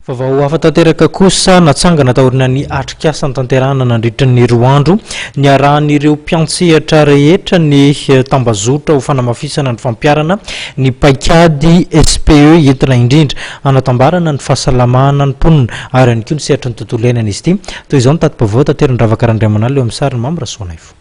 Vaovao hafa tanteraka kosa natsangana taorina ny atrikasa ny tanterahana nandritra ny roa andro ny arahan'ireo mpiantsehatra rehetra ny tambazotra ho fanamafisana ny fampiarana ny paikady SPE entina indrindra anatambarana ny fahasalamana ny mponina ary ihany koa ny sehatra ny tontolo iainana izy ity. Toy izao ny tati-baovao tanterany Ravakarandramanala eo amin'ny sariny Mambra Soanaivo.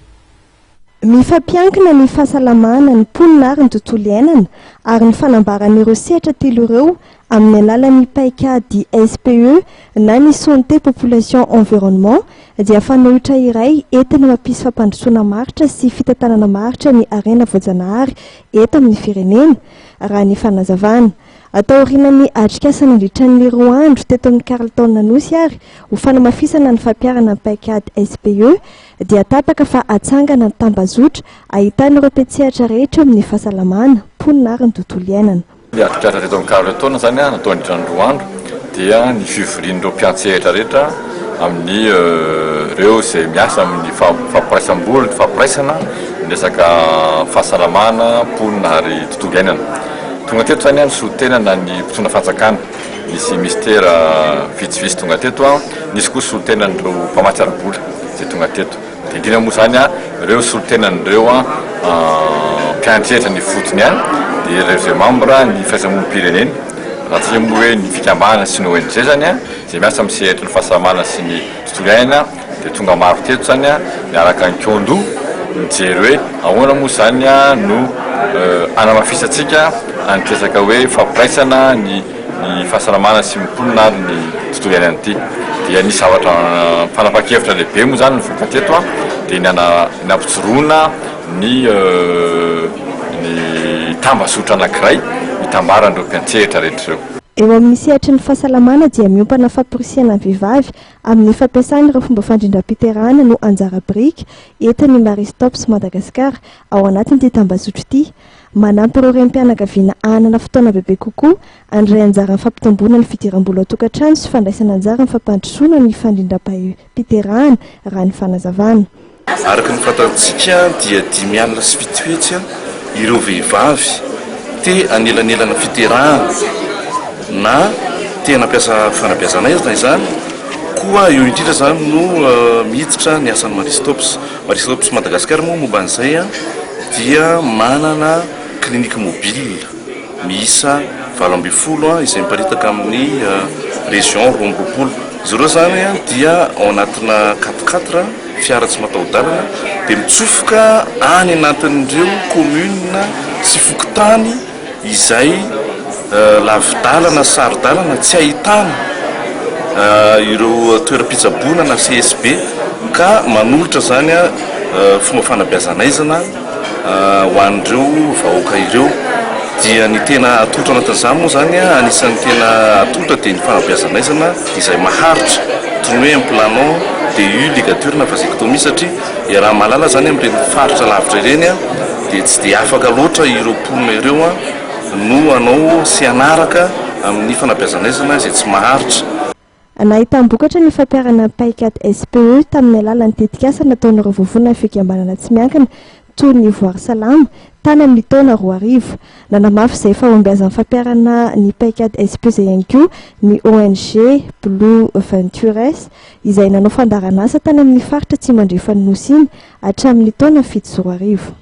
Mifampiankina ny fahasalamana ny mponina ary ny tontolo iainana ary ny fanambaran'ireo sehatra telo ireo amin'ny alalan'ny paikady SPE na ny santé population environnement dia fanohitra iray entina mampisy fampandrosoana maritra sy fitantanana maritra ny arena voajanahary eto amin'ny firenena raha ny fanazavana. Atao aorian'ny atrikasa nandritran'ny roa andro teto amin'ny Carleton Nanosy ary ho fanamafisana ny fampiarana ny paikady SPE dia tapaka fa atsangana ny tambazotra ahitana ireo mpiantsehatra rehetra amin'ny fahasalamana, mponina ary ny tontolo iainana. Ny atrikasa teto amin'ny Carleton zany natao nandritran'ny roa andro dia ny fivorian'ireo mpiantsehatra rehetra amin'ny ireo izay miasa amin'ny fampiraisam-bola, fampiraisana ny resaka fahasalamana, mponina ary tontolo iainana. Tonga teto zany ny solotena ny mpitondra fanjakana, misy mistera vitsivitsy tonga teto nisy koa solotenan'ireo mpamatsy ara-bola zay tonga teto. Dia indrindra moa zany ireo solotenan'ireo mpiantsehatra ny fotony ihany dia ireo izay mambra ny fihaiza-monim-pirenena. Raha tsy moa hoe ny fikambana sy ny ONG zany izay miasa amin'ny sehatra ny fahasalamana sy ny tontolo iainana dia tonga maro teto zany miaraka ny Kondo mijery hoe ahoana moa zany no anamafisatsika anitresaka hoe fampiraisana ny fahasalamana sy mponina ary ny tontolo iainana ity. Dia ny zavatra fanapa-kevitra lehibe moa zany nivoaka teto dia ny nampijoroana ny tambazotra anankiray mitambaran'ireo mpiantsehatra rehetra ireo. Eo amin'ny sehatra ny fahasalamana dia miompana fampirisihana ny vehivavy amin'ny fampiasana ireo fomba fandrindram-piterahana no anjara brika entin'ny Maristops Madagasikara ao anatin'ity tambazotra ity. Manampy ireo renim-pianakaviana anana fotoana bebe kokoa andray anjara ny fampitomboana ny fidiram-bola ao-tokantrano sy fandraisana anjara ny fampandrosoana ny fandrindram-piterahana raha ny fanazavana. Araka ny fantantsika dia 5 alina sy 7 hetsy ireo vehivavy te anelanelana fiterahana na tena nampiasa fanabeazana izany koa eo indrindra zany no miditra ny asan'ny Maristops Madagasikara moa momba an'izay dia manana klinika mobile miisa 20 izay miparitaka amin'ny région Rombopolo. Izy ireo zany dia ao anatina 4x4 fiara tsy mataho-dalana dia mitsofoka any anatin'ireo commune sy fokotany izay lavidalana sarodalana tsy ahitana ireo toeram-pitsaboana na CSB ka manolotra zany fomba fanabeazanaizana ho an'ireo vahoaka ireo. Dia ny tena atolotra anatin'izany moa zany anisan'ny tena atolotra dia ny fanabeazanaizana izay maharitra toy ny hoe implanton DU ligature na vasectomie satria raha malala zany amin'ireny faritra lavitra ireny dia tsy dia afaka loatra ireo mponina ireo no anao sy anaraka amin'ny fanabeazanaizana izay tsy maharitra. Nahitam-bokatra ny fampiarana paikady SPE tamin'ny alalan'ny tetikasa nataon'ireo vovona fikambanana tsy miankina toy ny Voary Salama tany amin'ny taona 2000. Nanamafy izay fahombiazan'ny fampiarana ny paikady SPE izay ihany koa ny ONG Blue Ventures izay nanao fandaran'asa tany amin'ny faritra Tsimandrefa Nosy iny hatramin'ny taona 2000.